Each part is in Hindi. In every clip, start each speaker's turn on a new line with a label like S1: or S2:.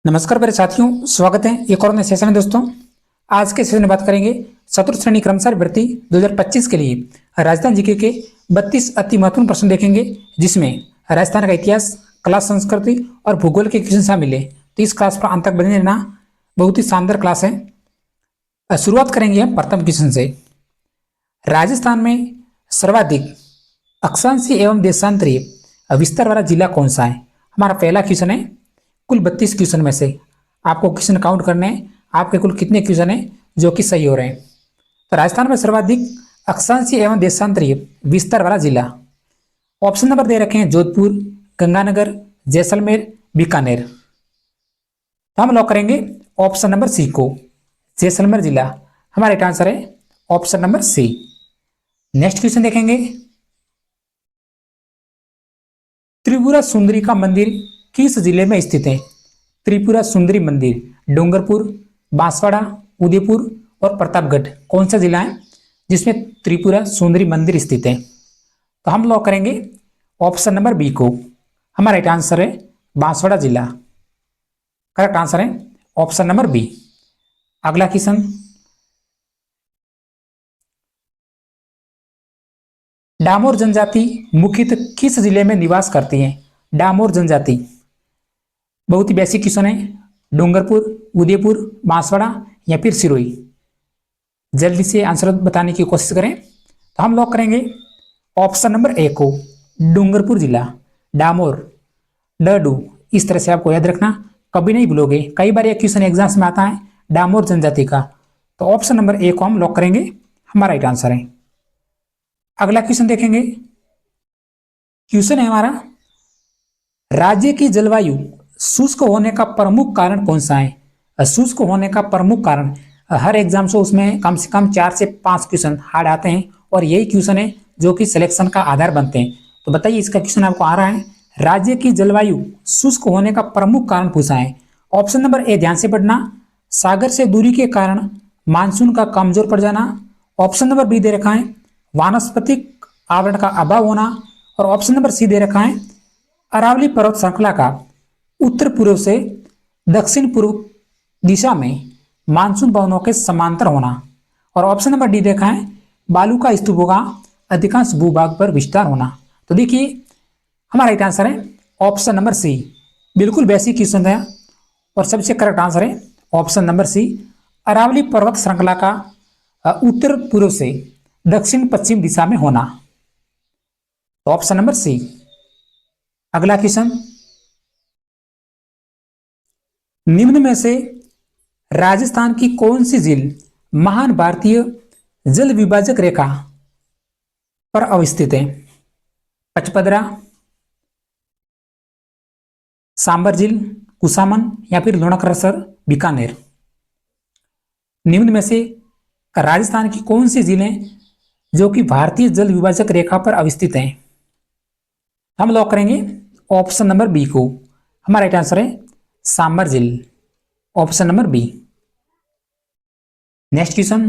S1: नमस्कार मेरे साथियों, स्वागत है एक और नए सेशन में। दोस्तों, आज के सेशन में बात करेंगे चतुर्थ श्रेणी कर्मचारी भर्ती 2025 के लिए राजस्थान जीके के 32 अति महत्वपूर्ण प्रश्न देखेंगे, जिसमें राजस्थान का इतिहास, कला, संस्कृति और भूगोल के क्वेश्चन शामिल है। तो इस क्लास पर अंत तक बने रहना, बहुत ही शानदार क्लास है। शुरुआत करेंगे हम प्रथम क्वेश्चन से। राजस्थान में सर्वाधिक अक्षांशीय एवं देशांतरीय विस्तार वाला जिला कौन सा है? हमारा पहला क्वेश्चन है। कुल 32 क्वेश्चन में से आपको क्वेश्चन काउंट करने हैं, आपके कुल कितने क्वेश्चन हैं जो कि सही हो रहे हैं। तो राजस्थान में सर्वाधिक अक्षांशीय एवं देशांतरीय विस्तार वाला जिला, ऑप्शन नंबर दे रखे हैं जोधपुर, गंगानगर, जैसलमेर, बीकानेर। तो हम लॉक करेंगे ऑप्शन नंबर सी को, जैसलमेर जिला। हमारा राइट आंसर है option number C. Next question देखेंगे। त्रिपुरा सुंदरी का मंदिर किस जिले में स्थित है? त्रिपुरा सुंदरी मंदिर डूंगरपुर, बांसवाड़ा, उदयपुर और प्रतापगढ़ कौन सा जिला है जिसमें त्रिपुरा सुंदरी मंदिर स्थित है? तो हम लॉक करेंगे ऑप्शन नंबर बी को। हमारा राइट आंसर है बांसवाड़ा जिला। करेक्ट आंसर है ऑप्शन नंबर बी। अगला क्वेश्चन। डामोर जनजाति मुख्यतः किस जिले में निवास करती है? डामोर जनजाति बहुत ही बेसिक क्वेश्चन है। डूंगरपुर, उदयपुर, बांसवाड़ा या फिर सिरोही? जल्दी से आंसर बताने की कोशिश करें। तो हम लॉक करेंगे ऑप्शन नंबर ए को, डूंगरपुर जिला। डामोर, डू, इस तरह से आपको याद रखना, कभी नहीं भूलोगे। कई बार यह क्वेश्चन एग्जाम्स में आता है डामोर जनजाति का। तो ऑप्शन नंबर ए को हम लॉक करेंगे, हमारा राइट आंसर है। अगला क्वेश्चन देखेंगे। क्वेश्चन है हमारा, राज्य की जलवायु शुष्क होने का प्रमुख कारण कौन सा है? शुष्क होने का प्रमुख कारण, हर एग्जाम से उसमें कम से कम 4 से 5 क्वेश्चन हार्ड आते हैं और यही क्वेश्चन है जो कि सिलेक्शन का आधार बनते हैं। तो बताइए, इसका क्वेश्चन आपको आ रहा है, राज्य की जलवायु शुष्क होने का प्रमुख कारण पूछा है। ऑप्शन नंबर ए, ध्यान से पढ़ना, सागर से दूरी के कारण मानसून का कमजोर पड़ जाना। ऑप्शन नंबर बी दे रखा है वानस्पतिक आवरण का अभाव होना। और ऑप्शन नंबर सी दे रखा है अरावली पर्वत श्रृंखला का उत्तर पूर्व से दक्षिण पूर्व दिशा में मानसून भवनों के समांतर होना। और ऑप्शन नंबर डी देखा है बालू का स्तूपों का अधिकांश भूभाग पर विस्तार होना। तो देखिए, हमारा राइट आंसर है ऑप्शन नंबर सी। बिल्कुल बेसिक क्वेश्चन है और सबसे करेक्ट आंसर है ऑप्शन नंबर सी, अरावली पर्वत श्रृंखला का उत्तर पूर्व से दक्षिण पश्चिम दिशा में होना। तो ऑप्शन नंबर सी। अगला क्वेश्चन, निम्न में से राजस्थान की कौन सी झील महान भारतीय जल विभाजक रेखा पर अवस्थित है? पचपदरा, सांबर झील, कुसामन या फिर लुणकरसर, बीकानेर? निम्न में से राजस्थान की कौन सी झीलें जो कि भारतीय जल विभाजक रेखा पर अवस्थित हैं? हम लॉक करेंगे ऑप्शन नंबर बी को। हमारा राइट आंसर है सांबर झील, option number B. Next question,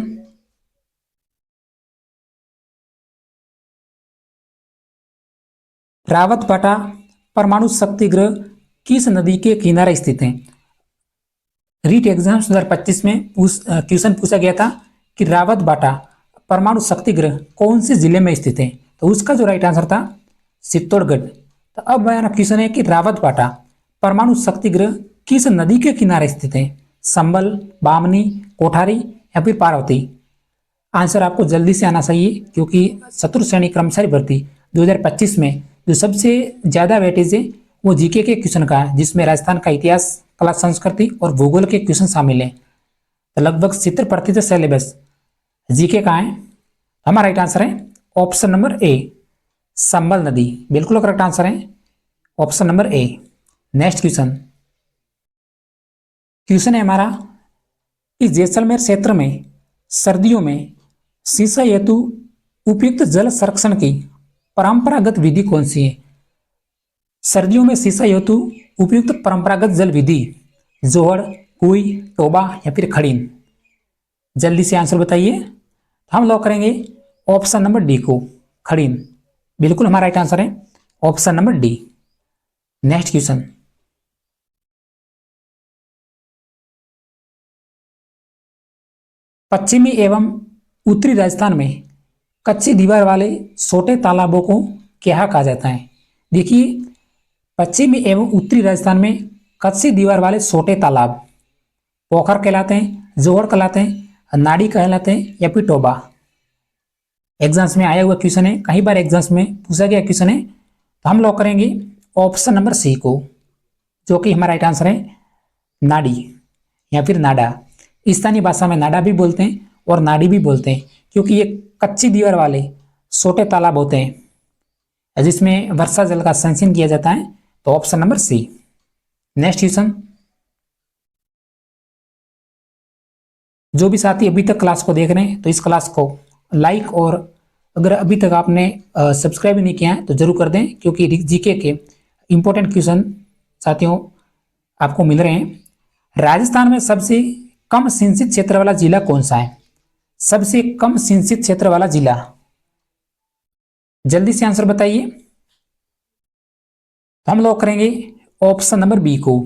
S1: Rawatbhata परमाणु शक्ति गृह किस नदी के किनारे स्थित है? रीट एग्जाम 2025 में क्वेश्चन पूछा गया था कि रावतबाटा परमाणु शक्ति गृह कौन से जिले में स्थित है? तो उसका जो राइट आंसर था चित्तौड़गढ़। तो अब मेरा क्वेश्चन है कि रावतबाटा परमाणु शक्ति गृह किस नदी के किनारे स्थित है? संबल, बामनी, कोठारी या फिर पार्वती? आंसर आपको जल्दी से आना चाहिए, क्योंकि चतुर्थ श्रेणी कर्मचारी भर्ती 2025 में जो सबसे ज्यादा वेटेज है वो जीके के क्वेश्चन का है, जिसमें राजस्थान का इतिहास, कला, संस्कृति और भूगोल के क्वेश्चन शामिल है। तो लगभग 70% सिलेबस जीके का है। हमारा राइट आंसर है ऑप्शन नंबर ए, संबल नदी। बिल्कुल करेक्ट आंसर है option number A. Next question, question है हमारा, इस जैसलमेर क्षेत्र में सर्दियों में सिंचाई हेतु उपयुक्त जल संरक्षण की परंपरागत विधि कौन सी है? सर्दियों में सिंचाई हेतु उपयुक्त परंपरागत जल विधि जोहड़, कुई, टोबा या फिर खड़ीन? जल्दी से आंसर बताइए। हम लॉक करेंगे ऑप्शन नंबर डी को, खड़ीन। बिल्कुल हमारा राइट आंसर है option number D. Next question, पश्चिमी एवं उत्तरी राजस्थान में कच्ची दीवार वाले छोटे तालाबों को क्या कहा जाता है? देखिए, पश्चिमी एवं उत्तरी राजस्थान में कच्ची दीवार वाले छोटे तालाब पोखर कहलाते हैं, जोहर कहलाते हैं, नाड़ी कहलाते हैं या फिर टोबा। एग्जाम्स में आया हुआ क्वेश्चन है, कई बार एग्जाम्स में पूछा गया क्वेश्चन है। तो हम लॉक करेंगे ऑप्शन नंबर सी को, जो कि हमारा राइट आंसर है नाड़ी या फिर नाडा। स्थानीय भाषा में नाडा भी बोलते हैं और नाड़ी भी बोलते हैं, क्योंकि ये कच्ची दीवार वाले छोटे तालाब होते हैं जिसमें वर्षा जल का संचयन किया जाता है। तो option number C. Next question, जो भी साथी अभी तक क्लास को देख रहे हैं तो इस क्लास को लाइक, और अगर अभी तक आपने सब्सक्राइब नहीं किया है तो जरूर कर दें, क्योंकि जीके के इंपॉर्टेंट क्वेश्चन साथियों आपको मिल रहे हैं। राजस्थान में सबसे कम सिंचित क्षेत्र वाला जिला कौन सा है? सबसे कम सिंचित क्षेत्र वाला जिला, जल्दी से आंसर बताइए। तो हम लॉक करेंगे ऑप्शन नंबर बी को,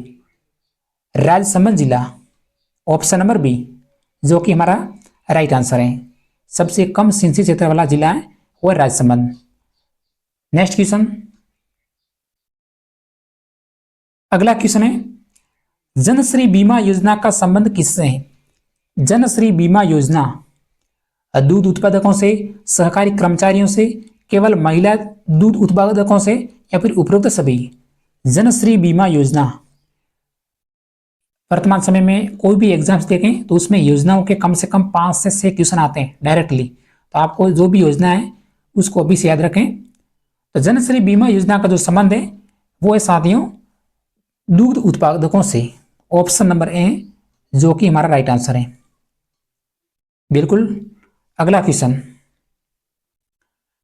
S1: राजसमंद जिला। ऑप्शन नंबर बी, जो कि हमारा राइट आंसर है। सबसे कम सिंचित क्षेत्र वाला जिला है वो है राजसमंद। नेक्स्ट क्वेश्चन, अगला क्वेश्चन है, जनश्री बीमा योजना का संबंध किससे है? जनश्री बीमा योजना दूध उत्पादकों से, सहकारी कर्मचारियों से, केवल महिला दूध उत्पादकों से या फिर उपरोक्त सभी? जनश्री बीमा योजना, वर्तमान समय में कोई भी एग्जाम्स देखें तो उसमें योजनाओं के कम से कम 5 से 6 क्वेश्चन आते हैं डायरेक्टली। तो आपको जो भी योजना है उसको अभी से याद रखें। तो जनश्री बीमा योजना का जो संबंध है वो है साथियों दूध उत्पादकों से। ऑप्शन नंबर ए, जो कि हमारा राइट आंसर है बिल्कुल। अगला क्वेश्चन,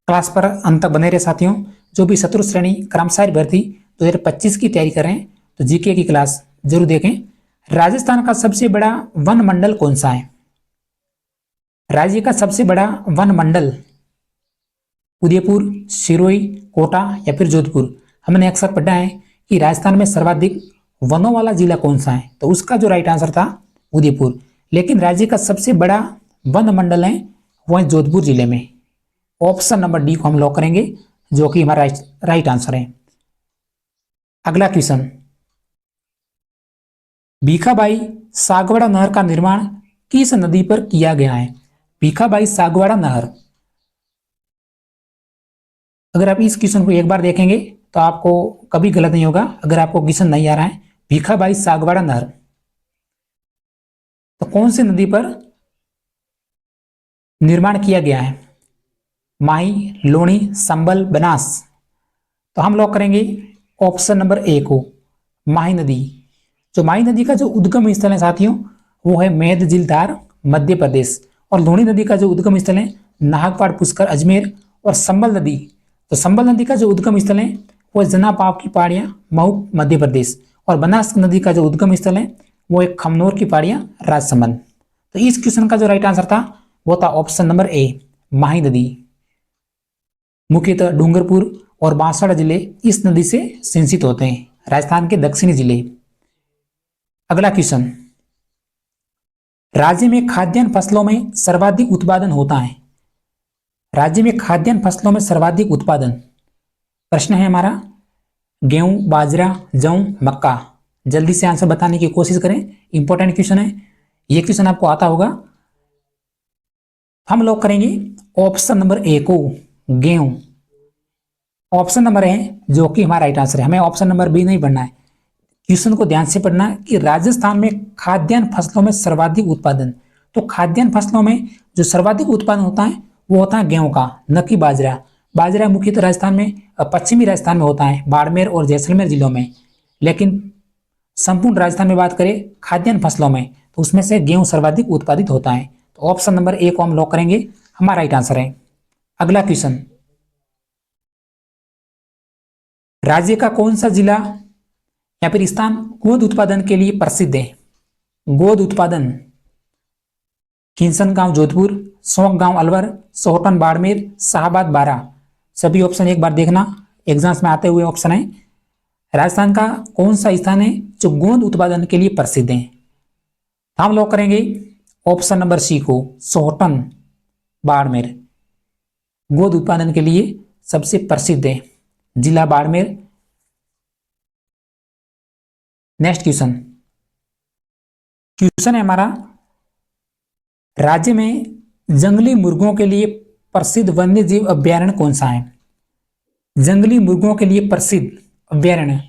S1: क्लास पर अंत तक बने रहे साथियों। जो भी शत्रु श्रेणी कर्मचारी भर्ती 2025 की तैयारी कर रहे हैं तो जीके की क्लास जरूर देखें। राजस्थान का सबसे बड़ा वन मंडल कौन सा है? राज्य का सबसे बड़ा वन मंडल उदयपुर, सिरोही, कोटा या फिर जोधपुर। हमने अक्सर पढ़ा है कि राजस्थान में सर्वाधिक वनों वाला जिला कौन सा है, तो उसका जो राइट आंसर था उदयपुर। लेकिन राज्य का सबसे बड़ा वन मंडल है वो है जोधपुर जिले में। ऑप्शन नंबर डी को हम लॉक करेंगे, जो कि हमारा राइट आंसर है। अगला क्वेश्चन, भीखाबाई सागवाड़ा नहर का निर्माण किस नदी पर किया गया है? भीखाबाई सागवाड़ा नहर, अगर आप इस क्वेश्चन को एक बार देखेंगे तो आपको कभी गलत नहीं होगा। अगर आपको क्वेश्चन नहीं आ रहा है, भीखाबाई सागवाड़ा नहर तो कौन सी नदी पर निर्माण किया गया है? माही, लूणी, संबल, बनास। तो हम लॉक करेंगे ऑप्शन नंबर ए को, माही नदी। जो माही नदी का जो उद्गम स्थल है साथियों वो है मेदझीलधार, मध्य प्रदेश। और लूणी नदी का जो उद्गम स्थल है नाहकपाड़, पुष्कर, अजमेर। और संबल नदी, तो संबल नदी का जो उद्गम स्थल है वो जनापाव की पहाड़ियां, महू, मध्य प्रदेश। और बनास नदी का जो उद्गम स्थल है वो एक खमनोर की पहाड़ियां, राजसमंद। तो इस क्वेश्चन का जो राइट आंसर था वो था ऑप्शन नंबर ए, माही नदी। मुख्यतः डूंगरपुर और बांसवाड़ा जिले इस नदी से सिंचित होते हैं, राजस्थान के दक्षिणी जिले। अगला क्वेश्चन, राज्य में खाद्यान्न फसलों में सर्वाधिक उत्पादन होता है? राज्य में खाद्यान्न फसलों में सर्वाधिक उत्पादन, प्रश्न है हमारा गेहूं, बाजरा, जौ, मक्का। जल्दी से आंसर बताने की कोशिश करें, इंपॉर्टेंट क्वेश्चन है ये। क्वेश्चन आपको आता होगा। हम लोग करेंगे ऑप्शन नंबर ए को, गेहूं। ऑप्शन नंबर ए जो कि हमारा राइट आंसर है। हमें ऑप्शन नंबर बी नहीं पढ़ना है, क्वेश्चन को ध्यान से पढ़ना कि राजस्थान में खाद्यान्न फसलों में सर्वाधिक उत्पादन। तो खाद्यान्न फसलों में जो सर्वाधिक उत्पादन होता है वो होता है गेहूं का, न कि बाजरा। बाजरा मुख्यतः राजस्थान में, पश्चिमी राजस्थान में होता है, बाड़मेर और जैसलमेर जिलों में। लेकिन संपूर्ण राजस्थान में बात करें खाद्यान्न फसलों में तो उसमें से गेहूं सर्वाधिक उत्पादित होता है। तो ऑप्शन नंबर ए को हम लॉक करेंगे, हमारा राइट आंसर है। अगला क्वेश्चन, राज्य का कौन सा जिला या फिर स्थान गोद उत्पादन के लिए प्रसिद्ध है? गोद उत्पादन, किंसन गांव जोधपुर, सोंक गांव अलवर, सोहटन बाड़मेर, शाहबाद बारा। सभी ऑप्शन एक बार देखना, एग्जाम्स में आते हुए ऑप्शन है। राजस्थान का कौन सा स्थान है जो गोंद उत्पादन के लिए प्रसिद्ध है? हम लोग करेंगे ऑप्शन नंबर सी को सोहटन बाड़मेर गोद उत्पादन के लिए सबसे प्रसिद्ध है, जिला बाड़मेर। नेक्स्ट क्वेश्चन, क्वेश्चन है हमारा, राज्य में जंगली मुर्गों के लिए प्रसिद्ध वन्य जीव अभ्यारण्य कौन सा है? जंगली मुर्गों के लिए प्रसिद्ध अभ्यारण्य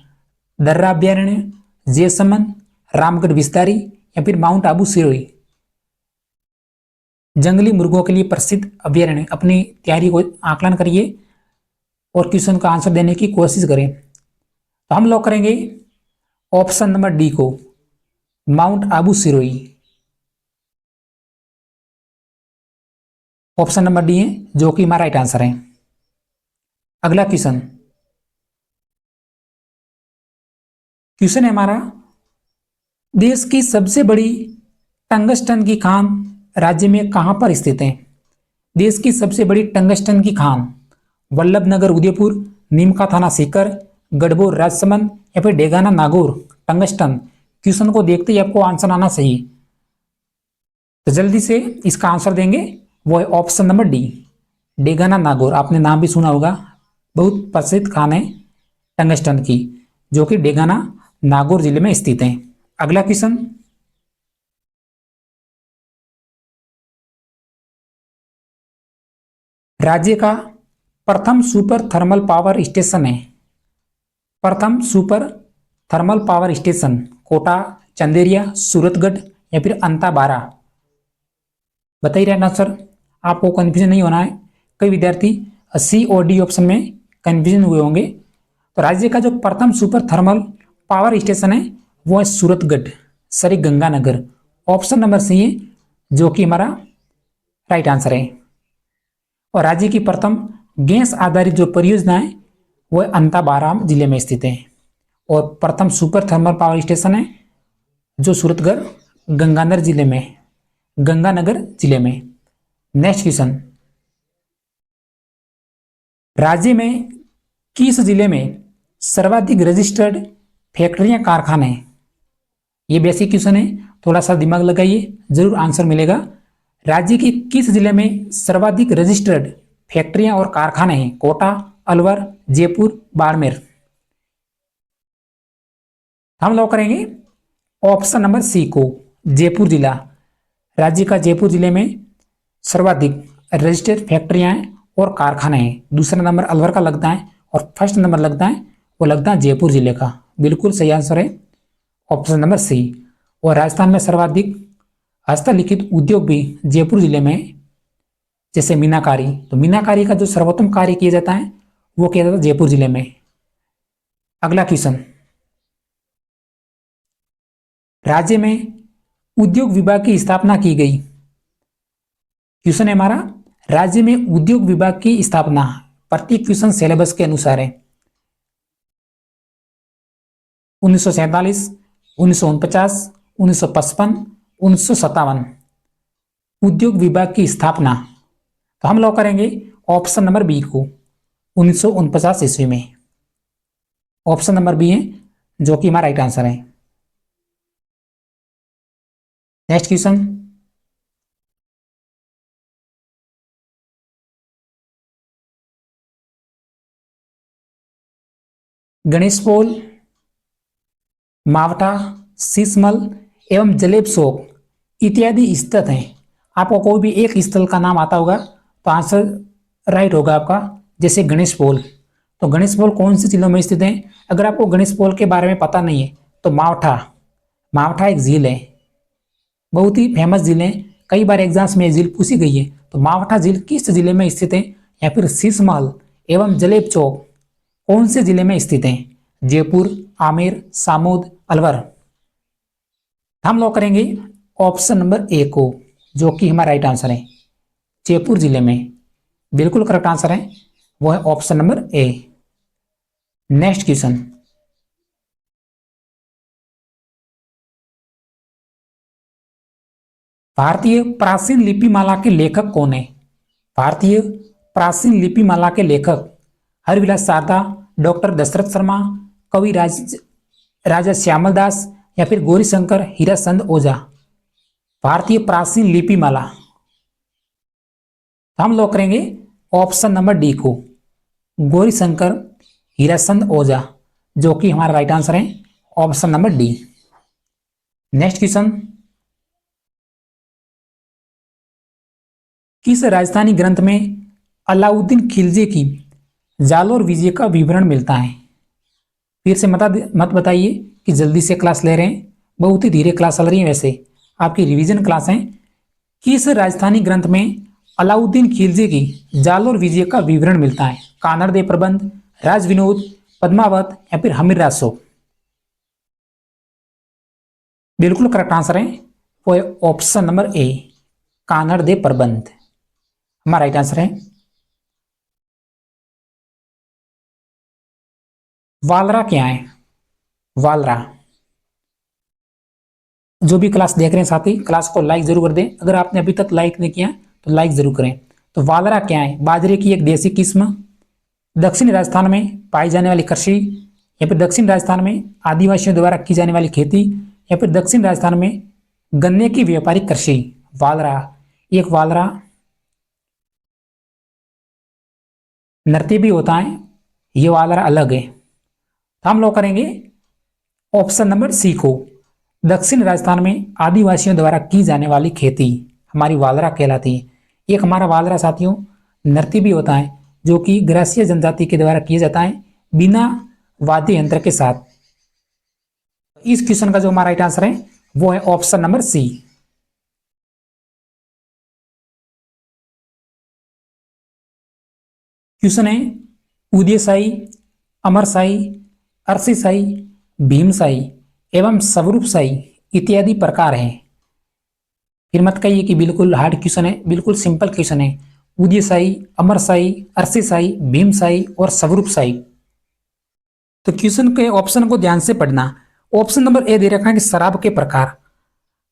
S1: दर्रा अभ्यारण्य, जैसमंद, रामगढ़ विस्तारी या फिर माउंट आबू सिरोही। जंगली मुर्गों के लिए प्रसिद्ध अभ्यारण्य, अपनी तैयारी को आकलन करिए और क्वेश्चन का आंसर देने की कोशिश करें। तो हम लॉक करेंगे ऑप्शन नंबर डी को, mount Abu Sirohi. Option number D है जो कि हमारा राइट आंसर है। अगला क्वेश्चन, क्वेश्चन है हमारा, देश की सबसे बड़ी टंगस्टन की खान राज्य में कहां पर स्थित है? देश की सबसे बड़ी टंगस्टन की खान वल्लभनगर उदयपुर, नीमका थाना सीकर, गढ़बोर राजसमंद या फिर डेगाना नागौर टंगस्टन। क्वेश्चन को देखते ही आपको आंसर आना चाहिए, तो जल्दी से इसका आंसर देंगे, वो है option number D, Degana Nagaur. आपने नाम भी सुना होगा, बहुत प्रसिद्ध खान है टंगस्टन की, जो कि डेगाना नागौर जिले में स्थित है। अगला क्वेश्चन, राज्य का प्रथम सुपर थर्मल पावर स्टेशन है, प्रथम super thermal power station Kota, Chanderia, Suratgarh या फिर अंताबारा। बताइए राइट आंसर, आपको कंफ्यूजन नहीं होना है। कई विद्यार्थी सी और डी ऑप्शन में कंफ्यूजन हुए होंगे। तो राज्य का जो प्रथम सुपर थर्मल पावर स्टेशन है वो है Suratgarh, sorry Ganganagar. Option number C है जो कि हमारा राइट आंसर है। और राज्य की प्रथम गैस आधारित जो परियोजना है वो अंताबारा जिले में स्थित है। और प्रथम सुपर थर्मल पावर स्टेशन है जो सूरतगढ़ गंगानगर जिले में, गंगानगर जिले में। नेक्स्ट क्वेश्चन, राज्य में किस जिले में सर्वाधिक रजिस्टर्ड फैक्ट्रियां कारखाने हैं? ये बेसिक क्वेश्चन है, थोड़ा सा दिमाग लगाइए, जरूर आंसर मिलेगा। राज्य के किस जिले में सर्वाधिक रजिस्टर्ड फैक्ट्रियां और कारखाने हैं? कोटा, अलवर, जयपुर, बाड़मेर। हम लॉक करेंगे ऑप्शन नंबर सी को, जयपुर जिला। राज्य का जयपुर जिले में सर्वाधिक रजिस्टर्ड फैक्ट्रियां और कारखाने हैं। दूसरा नंबर अलवर का लगता है और फर्स्ट नंबर लगता है वो लगता है जयपुर जिले का। बिल्कुल सही आंसर है ऑप्शन नंबर सी। और राजस्थान में सर्वाधिक हस्तलिखित उद्योग भी जयपुर जिले में, जैसे मीनाकारी, तो मीनाकारी का जो सर्वोत्तम कार्य किया जाता है वो किया जाता है जयपुर जिले में। अगला क्वेश्चन, राज्य में उद्योग विभाग की स्थापना की गई। क्वेश्चन है हमारा, राज्य में उद्योग विभाग की स्थापना प्रत्येक क्वेश्चन सिलेबस के अनुसार है। 1947, 1949, 1955, 1957 उद्योग विभाग की स्थापना। तो हम लॉक करेंगे ऑप्शन नंबर बी को, 1949 ईस्वी में। ऑप्शन नंबर बी है जो कि हमारा राइट आंसर है। नेक्स्ट क्वेश्चन, गणेशपोल, मावटा, शीशमल एवं जलेब चौक इत्यादि स्थित हैं। आपको कोई भी एक स्थल का नाम आता होगा तो आंसर राइट होगा आपका। जैसे गणेशपोल, तो गणेशपोल कौन से जिलों में स्थित है? अगर आपको गणेशपोल के बारे में पता नहीं है तो मावठा, मावठा एक झील है, बहुत ही फेमस झील है, कई बार एग्जाम्स में झील पूछी गई है। तो मावठा झील किस जिले में स्थित है? या फिर शीशमहल एवं जलेब चौक कौन से जिले में स्थित है? जयपुर, आमेर, सामोद, अलवर। हम लॉक करेंगे ऑप्शन नंबर ए को जो कि हमारा राइट आंसर है, जयपुर जिले में। बिल्कुल करेक्ट आंसर है, वो है option number A. Next question, भारतीय प्राचीन लिपिमाला के लेखक कौन है? भारतीय प्राचीन लिपिमाला के लेखक हरिविलास शारदा, डॉक्टर दशरथ शर्मा, कवि राजा श्यामल दास या फिर गौरीशंकर हीराचंद ओझा। भारतीय प्राचीन लिपिमाला। हम लोग करेंगे ऑप्शन नंबर डी को, गौरीशंकर हीराचंद ओझा, जो कि हमारा राइट आंसर है option number D. Next question, किस राजस्थानी ग्रंथ में अलाउद्दीन खिलजी की जालोर विजय का विवरण मिलता है? फिर से मत बताइए कि जल्दी से क्लास ले रहे हैं, बहुत ही धीरे क्लास चल रही है, वैसे आपकी रिवीजन क्लास है। किस राजस्थानी ग्रंथ में अलाउद्दीन खिलजी की जालोर विजय का विवरण मिलता है? कानड़देव प्रबंध, राज विनोद, पद्मावत या फिर हमीर रासो? बिल्कुल करेक्ट आंसर है वो है ऑप्शन नंबर ए, कानड़देव प्रबंध हमारा राइट आंसर है। वालरा क्या है? वालरा, जो भी क्लास देख रहे हैं साथी, क्लास को लाइक जरूर कर दें। अगर आपने अभी तक लाइक नहीं किया तो लाइक जरूर करें। तो वालरा क्या है? बाजरे की एक देसी किस्म, दक्षिण राजस्थान में पाई जाने वाली कृषि, या फिर दक्षिण राजस्थान में आदिवासियों द्वारा की जाने वाली खेती, या फिर दक्षिण राजस्थान में गन्ने की व्यापारिक कृषि। वालरा, एक वालरा नृत्य भी होता है, ये वालरा अलग है। तो हम लोग करेंगे ऑप्शन नंबर सी को, दक्षिण राजस्थान में आदिवासियों द्वारा की जाने वाली खेती हमारी वालरा कहलाती है। एक हमारा वालरा साथियों नृत्य भी होता है, जो कि ग्रासीय जनजाति के द्वारा किया जाता है बिना वाद्य यंत्र के साथ। इस क्वेश्चन का जो हमारा राइट आंसर है वो है ऑप्शन नंबर सी। क्वेश्चन है उदयशाही, अमरशाही, अरसीशाही, भीमशाही एवं स्वरूपशाही इत्यादि प्रकार हैं। फिर मत कहिए कि बिल्कुल हार्ड क्वेश्चन है, बिल्कुल सिंपल क्वेश्चन है। उदयशाही, अमरशाही, अरसीशाही, भीमशाही और स्वरूपशाही। तो क्वेश्चन के ऑप्शन को ध्यान से पढ़ना। ऑप्शन नंबर ए दे रखा है कि शराब के प्रकार।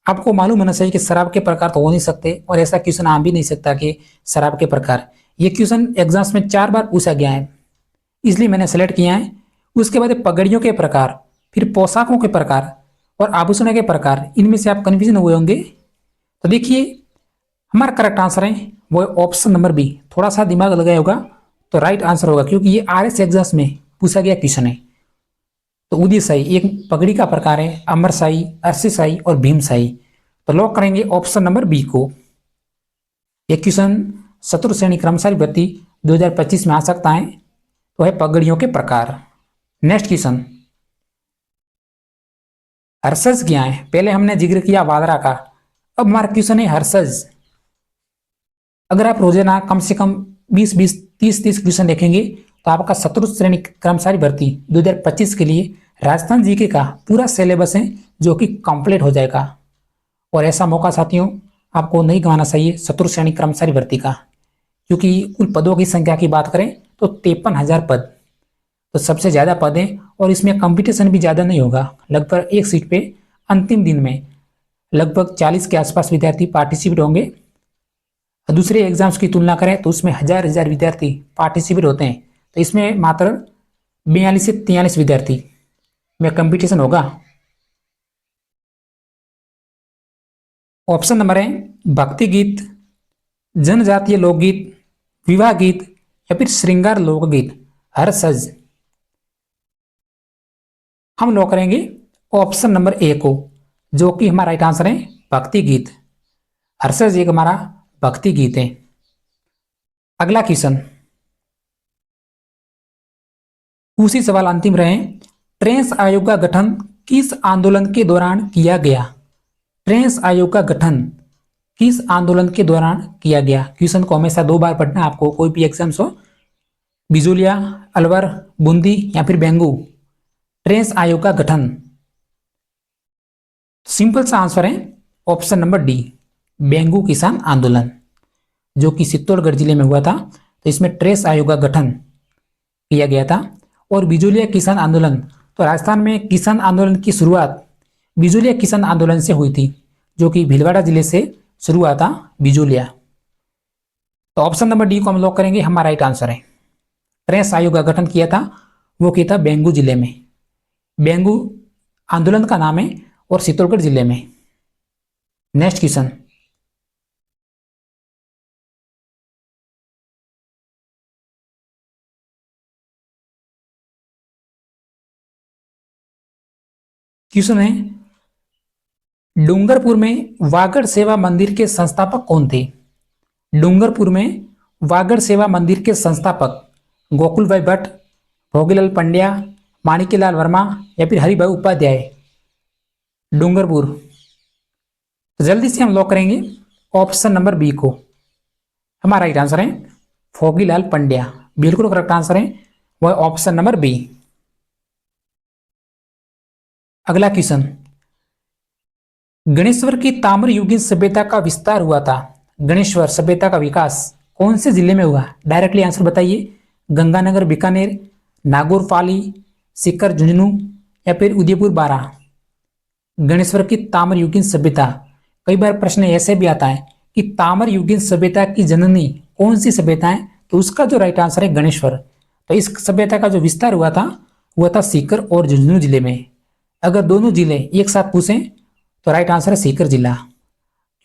S1: आपको मालूम होना चाहिए कि शराब के प्रकार तो हो नहीं सकते, और ऐसा क्वेश्चन आ भी नहीं सकता कि शराब के प्रकार। ये क्वेश्चन एग्जाम्स में 4 बार पूछा गया है, इसलिए मैंने सेलेक्ट किया है। उसके बाद पगड़ियों के प्रकार, फिर पोशाकों के प्रकार और आभूषणों के प्रकार। इनमें से आप कन्फ्यूजन हुए होंगे, तो देखिए हमारा करेक्ट आंसर है वो ऑप्शन नंबर बी। थोड़ा सा दिमाग लगाया होगा तो राइट आंसर होगा, क्योंकि ये आरएस एग्जाम्स में पूछा गया क्वेश्चन है। तो उदयशाही एक पगड़ी का प्रकार है, अमरशाही, अरसीशाही और भीमशाही। तो लॉक करेंगे ऑप्शन नंबर बी को। यह क्वेश्चन चतुर्थ श्रेणी कर्मचारी भर्ती 2025 में आ सकता है, तो है पगड़ियों के प्रकार। नेक्स्ट क्वेश्चन, हर्षज क्या है? पहले हमने जिक्र किया वालरा का, अब हमारा क्वेश्चन है हर्षज। अगर आप रोजाना कम से कम 20-20, 30-30 क्वेश्चन देखेंगे तो आपका चतुर्थ श्रेणी कर्मचारी भर्ती 2025 के लिए राजस्थान जीके का पूरा सिलेबस है जो कि कंप्लीट हो जाएगा। और ऐसा मौका साथियों आपको नहीं गंवाना चाहिए चतुर्थ श्रेणी कर्मचारी भर्ती का, क्योंकि कुल पदों की संख्या की बात करें तो 53,000 पद, तो सबसे ज़्यादा पद है। और इसमें कंपटीशन भी ज़्यादा नहीं होगा। लगभग एक सीट पे अंतिम दिन में लगभग 40 के आसपास विद्यार्थी पार्टिसिपेट होंगे। दूसरे एग्जाम्स की तुलना करें तो उसमें हजार विद्यार्थी पार्टिसिपेट होते हैं, तो इसमें मात्र 42 से 43 विद्यार्थी में कंपटीशन होगा। ऑप्शन नंबर है भक्ति गीत, जनजातीय लोकगीत, विवाह गीत या फिर श्रृंगार लोकगीत। हर्षज, हम लोग करेंगे ऑप्शन नंबर ए को, जो कि हमारा राइट आंसर है भक्ति गीत। हर्षज एक हमारा भक्ति गीत है। अगला क्वेश्चन, उसी सवाल अंतिम रहे। ट्रेंस आयोग का गठन किस आंदोलन के दौरान किया गया? ट्रेंस आयोग का गठन किस आंदोलन के दौरान किया गया? क्वेश्चन को हमेशा 2 बार पढ़ना आपको, कोई भी एग्जाम्स हो, बिजोलिया, अलवर, बूंदी या फिर बेंगू। ट्रेंस आयोग का गठन, सिंपल सा आंसर है ऑप्शन नंबर डी, बेंगू किसान आंदोलन, जो कि चित्तौड़गढ़ जिले में हुआ था। तो इसमें ट्रेस आयोग का गठन किया गया था। और बिजोलिया किसान आंदोलन, तो राजस्थान में किसान आंदोलन की शुरुआत बिजोलिया किसान आंदोलन से हुई थी, जो कि भीलवाड़ा जिले से शुरू हुआ था बिजोलिया। तो ऑप्शन नंबर डी को हम लॉक करेंगे, हमारा राइट आंसर है। ट्रेस आयोग का गठन किया था वो किया था बेंगू जिले में, बेंगू आंदोलन का नाम है, और चित्तौड़गढ़ जिले में। नेक्स्ट क्वेश्चन, क्वेश्चन है डूंगरपुर में वागड़ सेवा मंदिर के संस्थापक कौन थे? डूंगरपुर में वागड़ सेवा मंदिर के संस्थापक गोकुल भाई भट्ट, भोगीलाल पंड्या, माणिक्यलाल वर्मा या फिर हरिभाई उपाध्याय। डूंगरपुर, तो जल्दी से हम लॉक करेंगे ऑप्शन नंबर बी को। हमारा राइट आंसर है भोगीलाल पंड्या, बिल्कुल करेक्ट आंसर है वह ऑप्शन नंबर बी। अगला क्वेश्चन, गणेश्वर की ताम्र युगीन सभ्यता का विस्तार हुआ था। गणेश्वर सभ्यता का विकास कौन से जिले में हुआ? डायरेक्टली आंसर बताइए। गंगानगर बीकानेर, नागौर पाली, सीकर झुंझुनू या फिर उदयपुर बारां। गणेश्वर की ताम्र युगीन सभ्यता, कई बार प्रश्न ऐसे भी आता है कि ताम्र युगीन सभ्यता की जननी कौन सी सभ्यता है, तो उसका जो राइट आंसर है गणेश्वर। तो इस सभ्यता का जो विस्तार हुआ था सीकर और झुंझुनू जिले में। अगर दोनों जिले एक साथ पूछें तो राइट आंसर है सीकर जिला,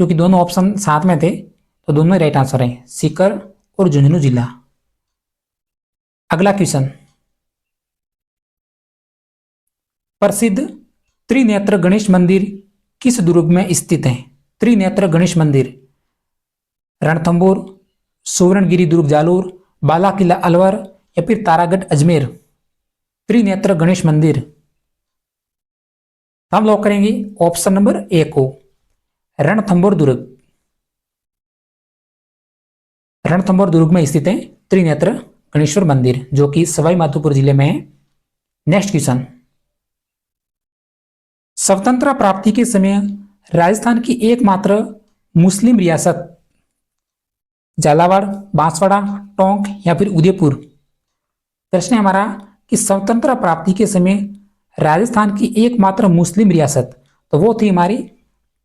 S1: क्योंकि दोनों ऑप्शन साथ में थे तो दोनों राइट आंसर है सीकर और झुंझुनू जिला। अगला क्वेश्चन, प्रसिद्ध त्रिनेत्र गणेश मंदिर किस दुर्ग में स्थित है? त्रिनेत्र गणेश मंदिर रणथंभौर, सुवर्णगिरी दुर्ग जालोर, बाला किला अलवर या फिर तारागढ़ अजमेर। त्रिनेत्र गणेश मंदिर, हम लॉक करेंगे ऑप्शन नंबर ए को, रणथंभौर दुर्ग। रणथंभौर दुर्ग में स्थित है त्रिनेत्र गणेश्वर मंदिर, जो कि सवाई माधोपुर जिले में है। नेक्स्ट क्वेश्चन, स्वतंत्रता प्राप्ति के समय राजस्थान की एकमात्र मुस्लिम रियासत झालावाड़, बांसवाड़ा, टोंक या फिर उदयपुर। प्रश्न है हमारा कि स्वतंत्रता प्राप्ति के समय राजस्थान की एकमात्र मुस्लिम रियासत, तो वो थी हमारी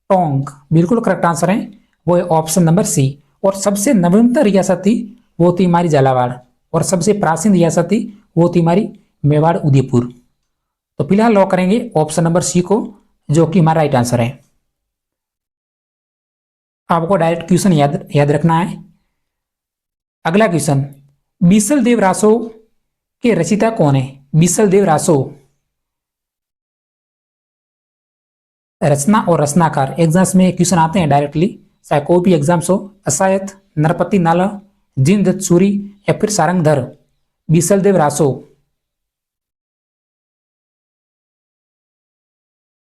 S1: टोंक, बिल्कुल करेक्ट आंसर है वो है ऑप्शन नंबर सी। और सबसे नवीनतम रियासत थी वो थी हमारी झालावाड़, और सबसे प्राचीन रियासत थी वो थी हमारी मेवाड़ उदयपुर। तो फिलहाल लॉक करेंगे ऑप्शन नंबर सी को, जो कि हमारा राइट आंसर है। आपको डायरेक्ट क्वेश्चन याद रखना है। अगला क्वेश्चन, बीसल देव रासो के रचयिता कौन है? बीसल देव रासो, रचना और रचनाकार एग्जाम्स में क्वेश्चन आते हैं डायरेक्टली, चाहे कोई भी एग्जाम्स हो। असायत, नरपति नाला, जिन दत्त सूरी या फिर सारंगधर। बीसल देव रासो,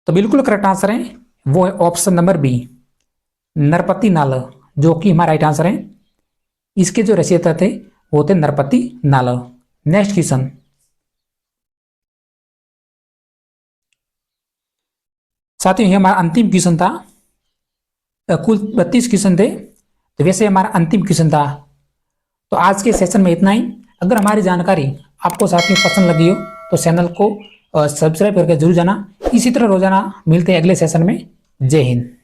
S1: तो बिल्कुल करेक्ट आंसर है वो है ऑप्शन नंबर बी, नरपति नाल, जो कि हमारा राइट आंसर है। इसके जो रचयिता थे वो थे नरपति नाल। नेक्स्ट क्वेश्चन, साथियों ये हमारा अंतिम क्वेश्चन था। कुल 32 क्वेश्चन थे, तो वैसे हमारा अंतिम क्वेश्चन था। तो आज के सेशन में इतना ही। अगर हमारी जानकारी आपको साथियों पसंद लगी हो तो चैनल को सब्सक्राइब करके जरूर जाना। इसी तरह रोजाना मिलते हैं अगले सेशन में। जय हिंद।